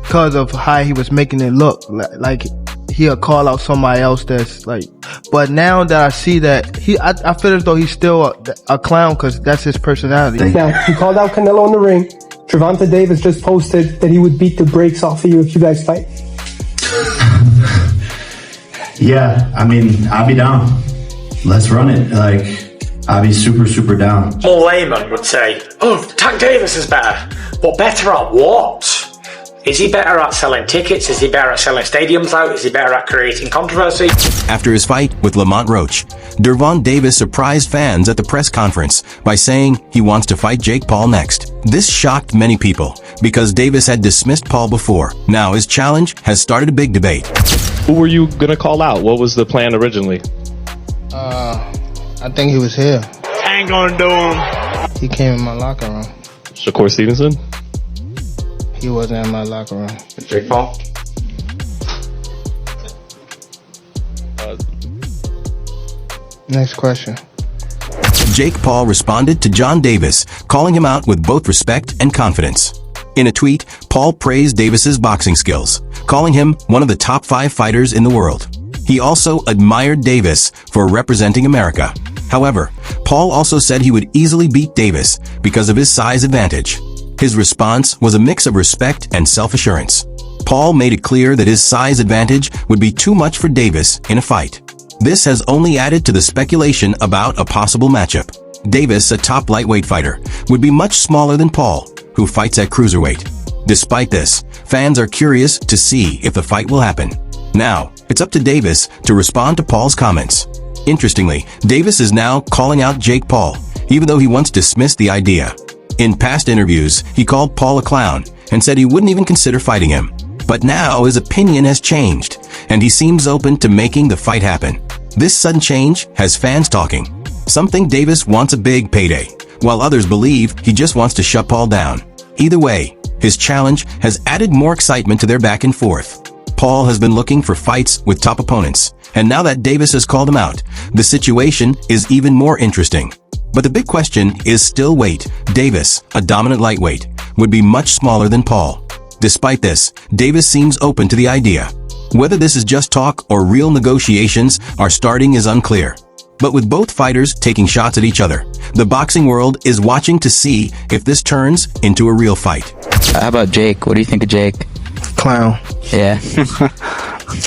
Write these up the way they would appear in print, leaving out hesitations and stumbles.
because of how he was making it look. Like he'll call out somebody else that's like, but now that I see that I feel as though he's still a clown because that's his personality. Now, he called out Canelo in the ring. Gervonta Davis just posted that he would beat the brakes off of you if you guys fight. Yeah, I mean, I'll be down. Let's run it. Like, I'll be super, super down. More layman would say, oh, Tank Davis is better. But better at what? Is he better at selling tickets? Is he better at selling stadiums out? Is he better at creating controversy? After his fight with Lamont Roach, Gervonta Davis surprised fans at the press conference by saying he wants to fight Jake Paul next. This shocked many people because Davis had dismissed Paul before. Now his challenge has started a big debate. Who were you gonna call out? What was the plan originally? I think he was here. Ain't gonna do him. He came in my locker room. Shakur Stevenson? He wasn't in my locker room. Jake Paul? Next question. Jake Paul responded to John Davis, calling him out with both respect and confidence. In a tweet, Paul praised Davis's boxing skills, calling him one of the top 5 fighters in the world. He also admired Davis for representing America. However, Paul also said he would easily beat Davis because of his size advantage. His response was a mix of respect and self-assurance. Paul made it clear that his size advantage would be too much for Davis in a fight. This has only added to the speculation about a possible matchup. Davis, a top lightweight fighter, would be much smaller than Paul, who fights at cruiserweight. Despite this, fans are curious to see if the fight will happen. Now, it's up to Davis to respond to Paul's comments. Interestingly, Davis is now calling out Jake Paul, even though he once dismissed the idea. In past interviews, he called Paul a clown and said he wouldn't even consider fighting him. But now his opinion has changed, and he seems open to making the fight happen. This sudden change has fans talking. Some think Davis wants a big payday, while others believe he just wants to shut Paul down. Either way, his challenge has added more excitement to their back and forth. Paul has been looking for fights with top opponents, and now that Davis has called him out, the situation is even more interesting. But the big question is still weight. Davis, a dominant lightweight, would be much smaller than Paul. Despite this, Davis seems open to the idea. Whether this is just talk or real negotiations are starting is unclear. But with both fighters taking shots at each other, the boxing world is watching to see if this turns into a real fight. How about Jake? What do you think of Jake? Clown. Yeah.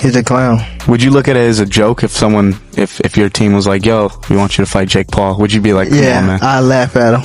He's a clown. Would you look at it as a joke if your team was like, yo, we want you to fight Jake Paul? Would you be like, come on, man? I laugh at him.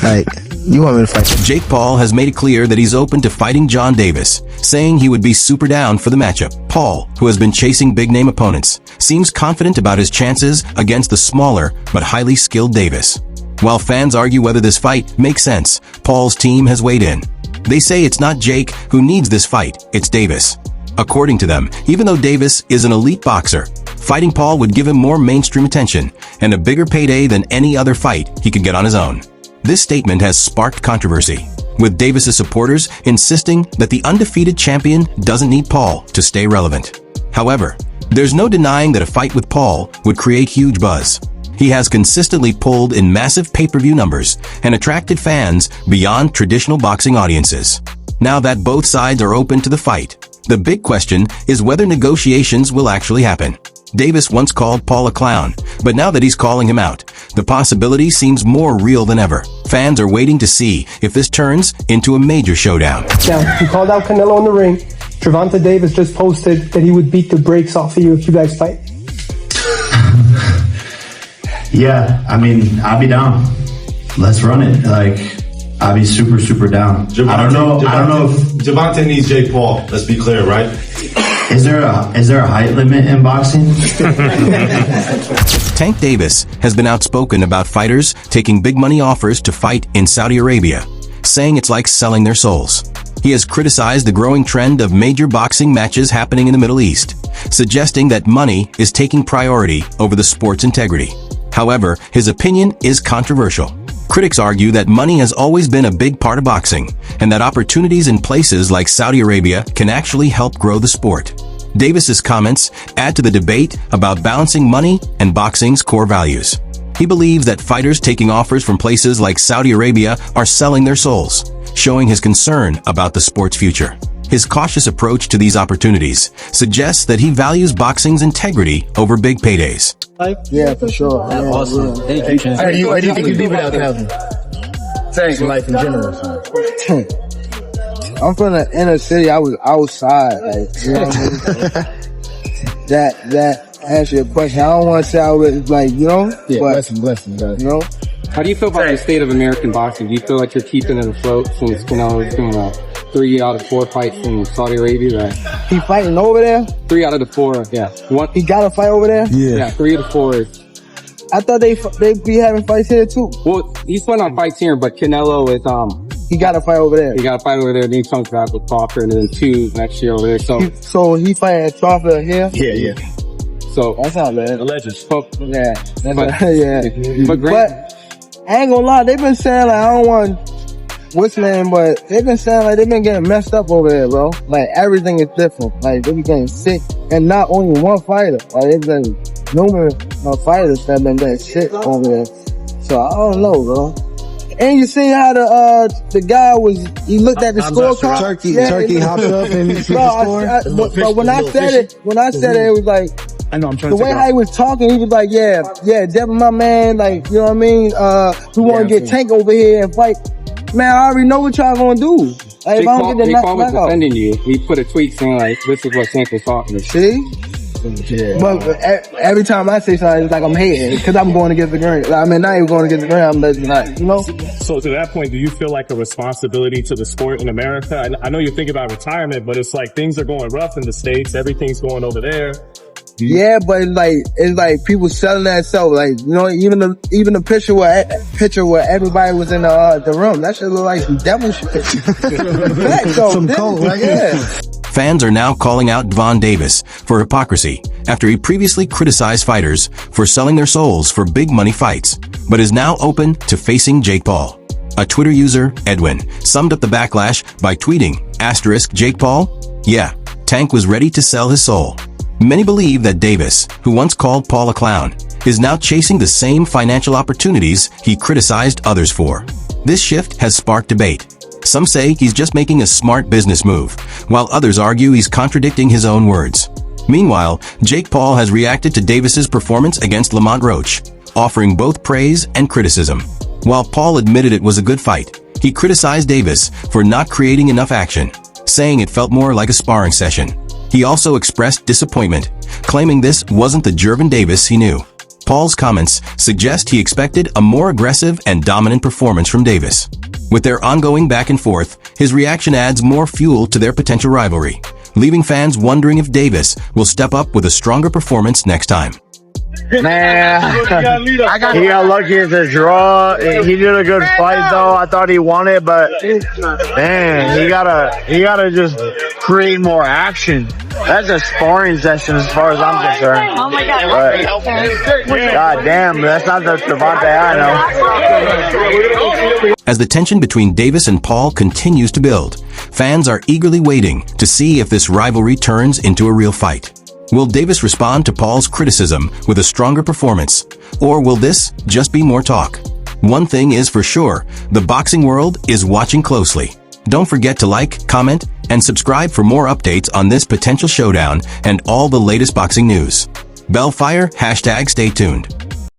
Like, you want me to fight? Jake Paul has made it clear that he's open to fighting John Davis, saying he would be super down for the matchup. Paul, who has been chasing big-name opponents, seems confident about his chances against the smaller but highly skilled Davis. While fans argue whether this fight makes sense, Paul's team has weighed in. They say it's not Jake who needs this fight, it's Davis. According to them, even though Davis is an elite boxer, fighting Paul would give him more mainstream attention and a bigger payday than any other fight he could get on his own. This statement has sparked controversy, with Davis's supporters insisting that the undefeated champion doesn't need Paul to stay relevant. However, there's no denying that a fight with Paul would create huge buzz. He has consistently pulled in massive pay-per-view numbers and attracted fans beyond traditional boxing audiences. Now that both sides are open to the fight, the big question is whether negotiations will actually happen. Davis once called Paul a clown, but now that he's calling him out, the possibility seems more real than ever. Fans are waiting to see if this turns into a major showdown. Now, he called out Canelo in the ring. Gervonta Davis just posted that he would beat the brakes off of you if you guys fight. Yeah, I mean, I'll be down. Let's run it. Like, I'll be super, super down. I don't know if Gervonta needs Jake Paul. Let's be clear, right? Is there a height limit in boxing? Tank Davis has been outspoken about fighters taking big money offers to fight in Saudi Arabia, saying it's like selling their souls. He has criticized the growing trend of major boxing matches happening in the Middle East, suggesting that money is taking priority over the sport's integrity. However, his opinion is controversial. Critics argue that money has always been a big part of boxing, and that opportunities in places like Saudi Arabia can actually help grow the sport. Davis's comments add to the debate about balancing money and boxing's core values. He believes that fighters taking offers from places like Saudi Arabia are selling their souls, showing his concern about the sport's future. His cautious approach to these opportunities suggests that he values boxing's integrity over big paydays. Yeah, for sure. Yeah, awesome. Thank you, Chance. Where do you think you be without Calvin? Thanks. Life in general. I'm from the inner city. I was outside. Like, you know what I mean? That answer your question. I don't want to say I was like, you know? Yeah, but, blessing, guys. you know? How do you feel about the state of American boxing? Do you feel like you're keeping it afloat since Canelo is doing 3 out of 4 fights in Saudi Arabia? He fighting over there? 3 out of the 4, yeah. He got a fight over there? Yeah, 3 of the 4 is. I thought they be having fights here too. Well, he's putting on fights here, but Canelo is he got a fight over there. He got a fight over there. Then he comes back with Crawford, and then 2 next year over there. So he fighting at Crawford here? Yeah. So that's not bad. The legends. Yeah, yeah. But I ain't gonna lie, they've been saying like, I don't want what's name, but they've been saying like they've been getting messed up over there, bro. Like everything is different. Like they be getting sick, and not only one fighter. Like it's been numerous fighters that been getting sick over there. So I don't know, bro. And you see how the guy he looked at the scorecard. Turkey hopped up and he the score. But when I said it, it was like, I know, I'm trying the way how he was talking, he was like, yeah, Devin, my man, like, you know what I mean? We want to get Tank over here and fight. Man, I already know what y'all gonna do. Like, if I don't get the knockout was defending you. He put a tweet saying like, this is what Tank was talking about. See? Yeah. But every time I say something, it's like I'm hating because I'm going against the grain. Like, I mean, not even going against the grain. I'm letting like, you know. So to that point, do you feel like a responsibility to the sport in America? I know you're thinking about retirement, but it's like things are going rough in the States. Everything's going over there. Yeah, but it's like people selling that stuff. Like, you know, even the picture where everybody was in the room, that should look like some devil shit. Some cold, right? Yeah. Fans are now calling out Gervonta Davis for hypocrisy after he previously criticized fighters for selling their souls for big money fights, but is now open to facing Jake Paul. A Twitter user, Edwin, summed up the backlash by tweeting, *Jake Paul? Yeah, Tank was ready to sell his soul. Many believe that Davis, who once called Paul a clown, is now chasing the same financial opportunities he criticized others for. This shift has sparked debate. Some say he's just making a smart business move, while others argue he's contradicting his own words. Meanwhile, Jake Paul has reacted to Davis's performance against Lamont Roach, offering both praise and criticism. While Paul admitted it was a good fight, he criticized Davis for not creating enough action, saying it felt more like a sparring session. He also expressed disappointment, claiming this wasn't the Gervonta Davis he knew. Paul's comments suggest he expected a more aggressive and dominant performance from Davis. With their ongoing back and forth, his reaction adds more fuel to their potential rivalry, leaving fans wondering if Davis will step up with a stronger performance next time. Man, he got lucky as a draw. He did a good fight though. I thought he won it, but man, he gotta just create more action. That's a sparring session as far as I'm concerned. Oh my God. God damn, that's not the Gervonta I know. As the tension between Davis and Paul continues to build, fans are eagerly waiting to see if this rivalry turns into a real fight. Will Davis respond to Paul's criticism with a stronger performance, or will this just be more talk? One thing is for sure, the boxing world is watching closely. Don't forget to like, comment, and subscribe for more updates on this potential showdown and all the latest boxing news. Bellfire, #stay tuned.